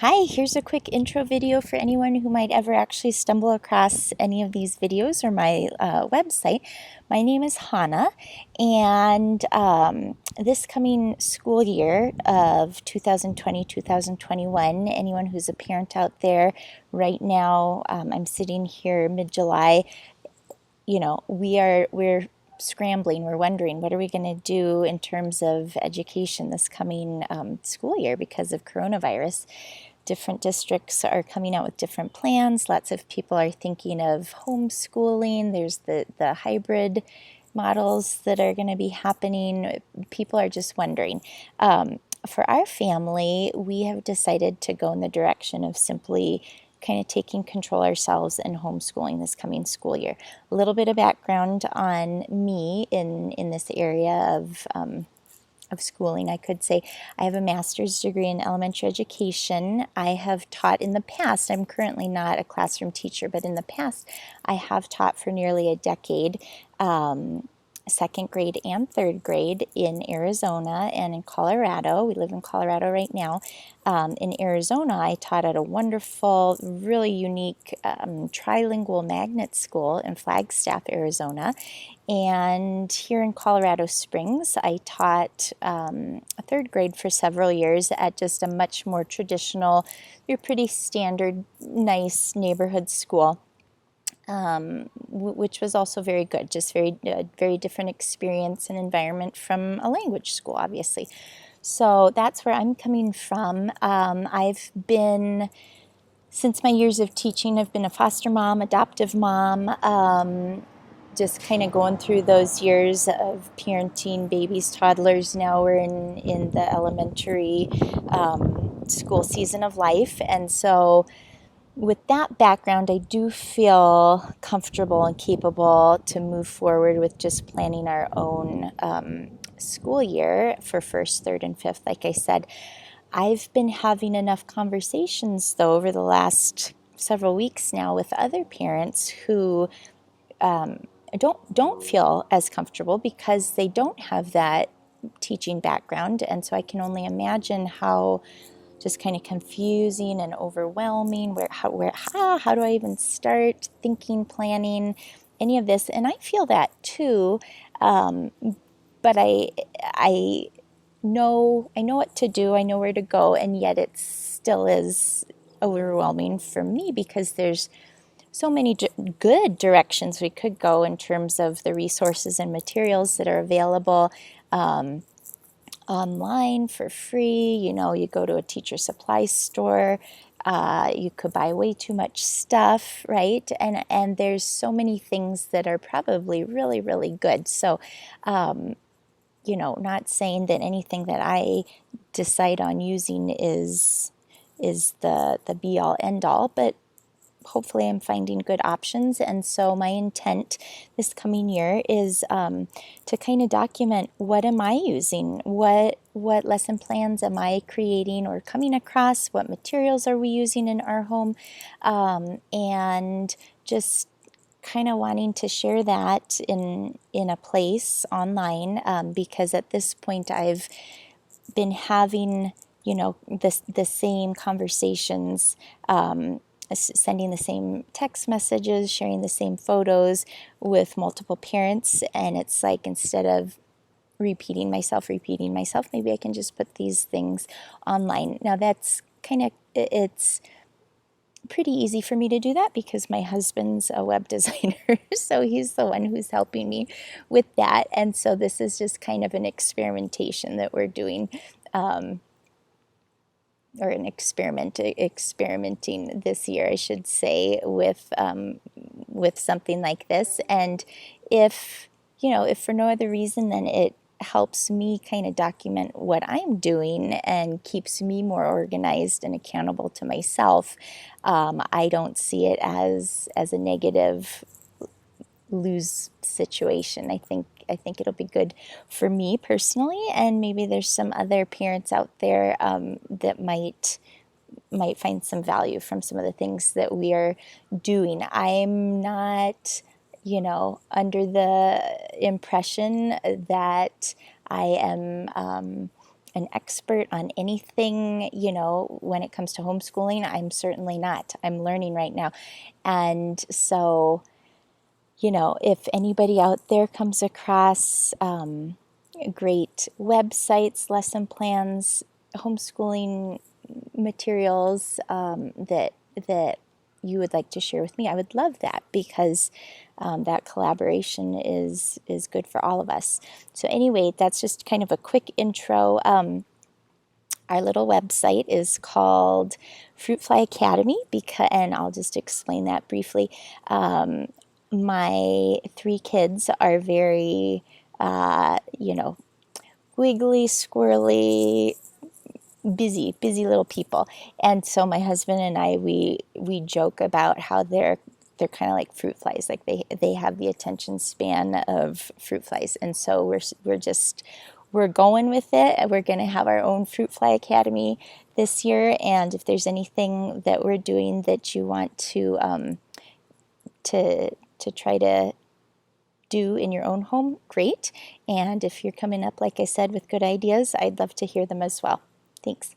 Hi, here's a quick intro video for anyone who might ever actually stumble across any of these videos or my website. My name is Hannah, and this coming school year of 2020-2021, anyone who's a parent out there right now, I'm sitting here mid-July. We're scrambling. We're wondering what are we going to do in terms of education this coming school year because of coronavirus. Different districts are coming out with different plans. Lots of people are thinking of homeschooling. There's the hybrid models that are going to be happening. People are just wondering. For our family, we have decided to go in the direction of simply kind of taking control ourselves and homeschooling this coming school year. A little bit of background on me in this area of schooling, I could say. I have a master's degree in elementary education. I have taught in the past. I'm currently not a classroom teacher, but in the past, I have taught for nearly a decade. Second grade and third grade in Arizona and in Colorado. We live in Colorado right now. In Arizona, I taught at a wonderful, really unique trilingual magnet school in Flagstaff, Arizona. And here in Colorado Springs, I taught a third grade for several years at just a much more traditional, your pretty standard, nice neighborhood school. Which was also very good, just very different experience and environment from a language school, obviously. So that's where I'm coming from. I've been, since my years of teaching, I've been a foster mom, adoptive mom, just kind of going through those years of parenting babies, toddlers. Now we're in the elementary school season of life. And so with that background, I do feel comfortable and capable to move forward with just planning our own school year for first, third, and fifth. Like I said, I've been having enough conversations, though, over the last several weeks now with other parents who don't feel as comfortable because they don't have that teaching background. And so I can only imagine how just kind of confusing and overwhelming. How do I even start thinking, planning, any of this? And I feel that too, but I know what to do. I know where to go, and yet it still is overwhelming for me because there's so many good directions we could go in terms of the resources and materials that are available. Online for free. You go to a teacher supply store, you could buy way too much stuff, right? And there's so many things that are probably really, really good. So, not saying that anything that I decide on using is the be all end all, but hopefully I'm finding good options. And so my intent this coming year is to kind of document, what am I using? What lesson plans am I creating or coming across? What materials are we using in our home? And just kind of wanting to share that in a place online, because at this point I've been having the same conversations, sending the same text messages, sharing the same photos with multiple parents. And it's like, instead of repeating myself, maybe I can just put these things online. Now that's it's pretty easy for me to do that because my husband's a web designer, so he's the one who's helping me with that. And so this is just kind of an experimentation that we're doing, or an experimenting this year, I should say, with something like this. And if for no other reason, then it helps me kind of document what I'm doing and keeps me more organized and accountable to myself. I don't see it as a negative lose situation. I think it'll be good for me personally, and maybe there's some other parents out there that might find some value from some of the things that we are doing. I'm not, under the impression that I am an expert on anything, when it comes to homeschooling. I'm certainly not. I'm learning right now. And so, if anybody out there comes across great websites, lesson plans, homeschooling materials that you would like to share with me, I would love that, because that collaboration is good for all of us. So anyway, that's just kind of a quick intro. Our little website is called Fruit Fly Academy, and I'll just explain that briefly. My three kids are very, wiggly, squirrely, busy little people. And so my husband and I, we joke about how they're kind of like fruit flies. Like they have the attention span of fruit flies. And so we're going with it. We're going to have our own Fruit Fly Academy this year. And if there's anything that we're doing that you want to try to do in your own home, great. And if you're coming up, like I said, with good ideas, I'd love to hear them as well. Thanks.